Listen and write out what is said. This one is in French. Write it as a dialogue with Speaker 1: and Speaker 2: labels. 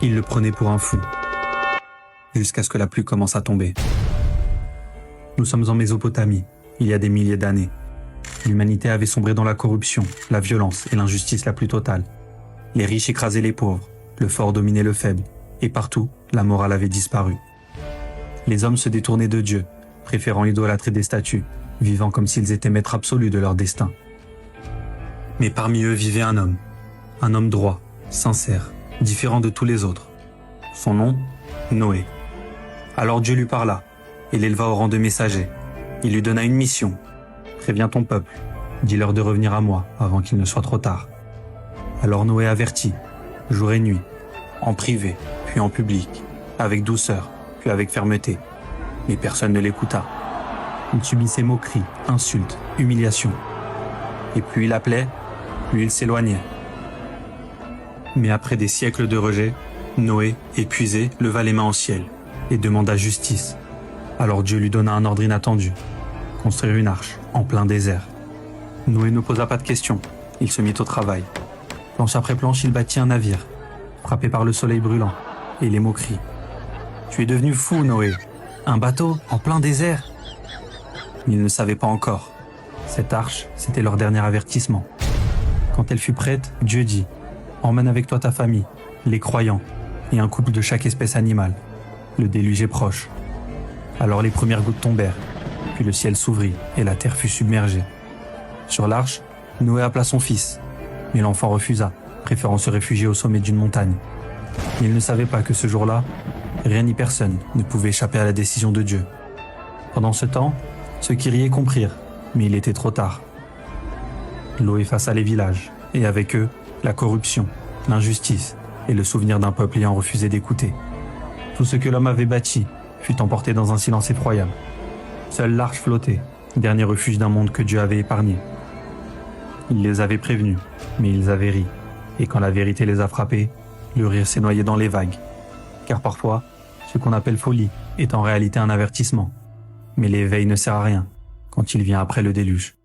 Speaker 1: Il le prenait pour un fou, jusqu'à ce que la pluie commence à tomber. Nous sommes en Mésopotamie, il y a des milliers d'années. L'humanité avait sombré dans la corruption, la violence et l'injustice la plus totale. Les riches écrasaient les pauvres, le fort dominait le faible, et partout, la morale avait disparu. Les hommes se détournaient de Dieu, préférant idolâtrer des statues, vivant comme s'ils étaient maîtres absolus de leur destin. Mais parmi eux vivait un homme droit, sincère, différent de tous les autres. Son nom, Noé. Alors Dieu lui parla, et l'éleva au rang de messager. Il lui donna une mission. Préviens ton peuple, dis-leur de revenir à moi avant qu'il ne soit trop tard. Alors Noé avertit, jour et nuit, en privé, puis en public, avec douceur, puis avec fermeté. Mais personne ne l'écouta. Il subissait moqueries, insultes, humiliations. Et plus il appelait, plus il s'éloignait. Mais après des siècles de rejet, Noé, épuisé, leva les mains au ciel et demanda justice. Alors Dieu lui donna un ordre inattendu, construire une arche en plein désert. Noé ne posa pas de questions, il se mit au travail. Planche après planche, il bâtit un navire, frappé par le soleil brûlant et les moqueries. « Tu es devenu fou, Noé. Un bateau en plein désert ?» Mais il ne savait pas encore. Cette arche, c'était leur dernier avertissement. Quand elle fut prête, Dieu dit « Emmène avec toi ta famille, les croyants, et un couple de chaque espèce animale. Le déluge est proche. » Alors les premières gouttes tombèrent, puis le ciel s'ouvrit et la terre fut submergée. Sur l'arche, Noé appela son fils, mais l'enfant refusa, préférant se réfugier au sommet d'une montagne. Il ne savait pas que ce jour-là, rien ni personne ne pouvait échapper à la décision de Dieu. Pendant ce temps, ceux qui riaient comprirent, mais il était trop tard. L'eau effaça les villages, et avec eux, la corruption, l'injustice et le souvenir d'un peuple ayant refusé d'écouter. Tout ce que l'homme avait bâti fut emporté dans un silence effroyable. Seule l'arche flottait, dernier refuge d'un monde que Dieu avait épargné. Il les avait prévenus, mais ils avaient ri. Et quand la vérité les a frappés, le rire s'est noyé dans les vagues. Car parfois, ce qu'on appelle folie est en réalité un avertissement. Mais l'éveil ne sert à rien quand il vient après le déluge.